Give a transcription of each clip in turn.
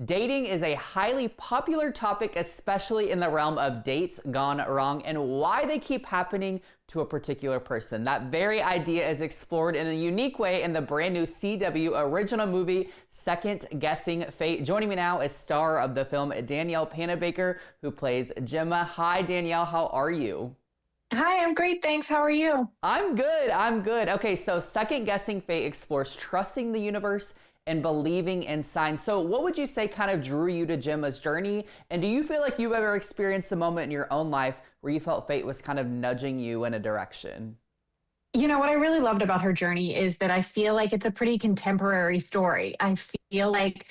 Dating is a highly popular topic, especially in the realm of dates gone wrong and why they keep happening to a particular person. That very idea is explored in a unique way in the brand new CW original movie, Second Guessing Fate. Joining me now is star of the film, Danielle Panabaker, who plays Gemma. Hi, Danielle. How are you? Hi, I'm great, thanks. How are you? I'm good. I'm good. Okay, so Second Guessing Fate explores trusting the universe and believing in signs. So what would you say kind of drew you to Gemma's journey? And do you feel like you've ever experienced a moment in your own life where you felt fate was kind of nudging you in a direction? You know, what I really loved about her journey is that I feel like it's a pretty contemporary story. I feel like,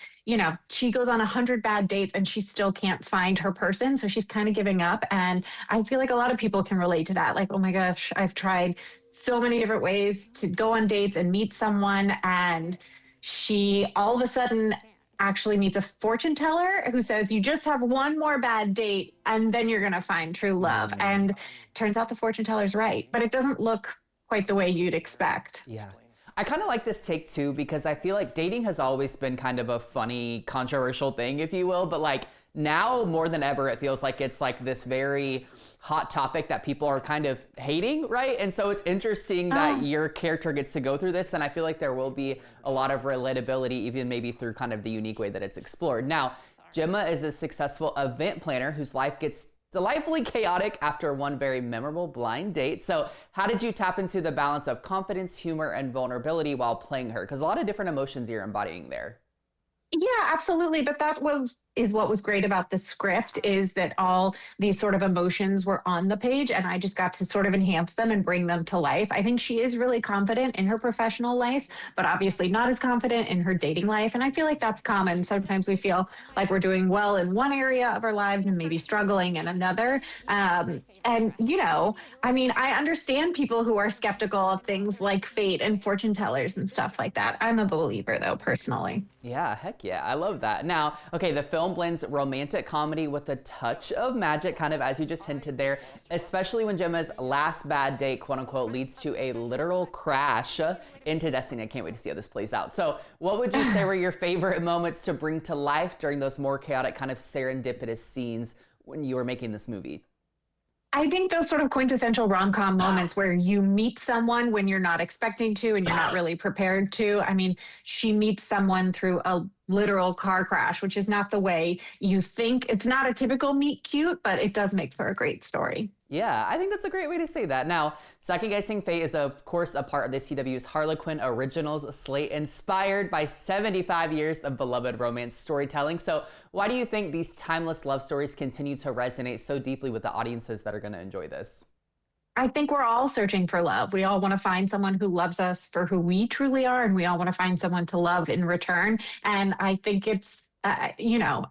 she goes on 100 bad dates and she still can't find her person. So she's kind of giving up. And I feel like a lot of people can relate to that. Like, oh my gosh, I've tried so many different ways to go on dates and meet someone. And she all of a sudden actually meets a fortune teller who says, you just have one more bad date and then you're going to find true love. And turns out the fortune teller's right, but it doesn't look quite the way you'd expect. Yeah. I kind of like this take too, because I feel like dating has always been kind of a funny, controversial thing, if you will. But like now more than ever, it feels like it's like this very hot topic that people are kind of hating, right? And so it's interesting that your character gets to go through this. And I feel like there will be a lot of relatability, even maybe through kind of the unique way that it's explored. Now, Gemma is a successful event planner whose life gets delightfully chaotic after one very memorable blind date. So how did you tap into the balance of confidence, humor, and vulnerability while playing her? Because a lot of different emotions you're embodying there. Yeah, absolutely. But is what was great about the script is that all these sort of emotions were on the page and I just got to sort of enhance them and bring them to life. I think she is really confident in her professional life, but obviously not as confident in her dating life. And I feel like that's common. Sometimes we feel like we're doing well in one area of our lives and maybe struggling in another. I understand people who are skeptical of things like fate and fortune tellers and stuff like that. I'm a believer though, personally. Yeah, heck yeah. I love that. Now, okay, the film blends romantic comedy with a touch of magic, kind of as you just hinted there, especially when Gemma's last bad date, quote unquote, leads to a literal crash into destiny. I can't wait to see how this plays out. So what would you say were your favorite moments to bring to life during those more chaotic kind of serendipitous scenes when you were making this movie? I think those sort of quintessential rom-com moments where you meet someone when you're not expecting to and you're not really prepared to. I mean, she meets someone through a literal car crash, which is not the way you think. It's not a typical meet cute, but it does make for a great story. Yeah, I think that's a great way to say that. Now, Second Guessing Fate is, of course, a part of the CW's Harlequin Originals slate, inspired by 75 years of beloved romance storytelling. So why do you think these timeless love stories continue to resonate so deeply with the audiences that are going to enjoy this? I think we're all searching for love. We all want to find someone who loves us for who we truly are, and we all want to find someone to love in return. And I think I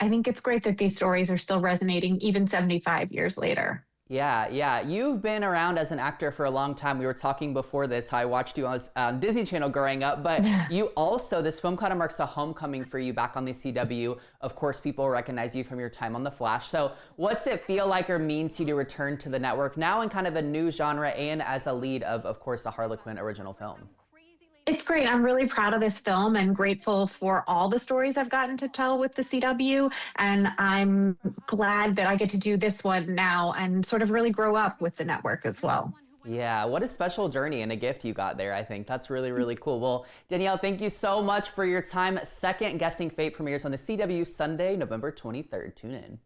think it's great that these stories are still resonating even 75 years later. Yeah. You've been around as an actor for a long time. We were talking before this, how I watched you on Disney Channel growing up, but you also, this film kind of marks a homecoming for you back on the CW. Of course, people recognize you from your time on The Flash. So what's it feel like or mean to you to return to the network now in kind of a new genre and as a lead of course, a Harlequin original film? It's great. I'm really proud of this film and grateful for all the stories I've gotten to tell with the CW. And I'm glad that I get to do this one now and sort of really grow up with the network as well. Yeah, what a special journey and a gift you got there, I think. That's really, really cool. Well, Danielle, thank you so much for your time. Second Guessing Fate premieres on the CW Sunday, November 23rd. Tune in.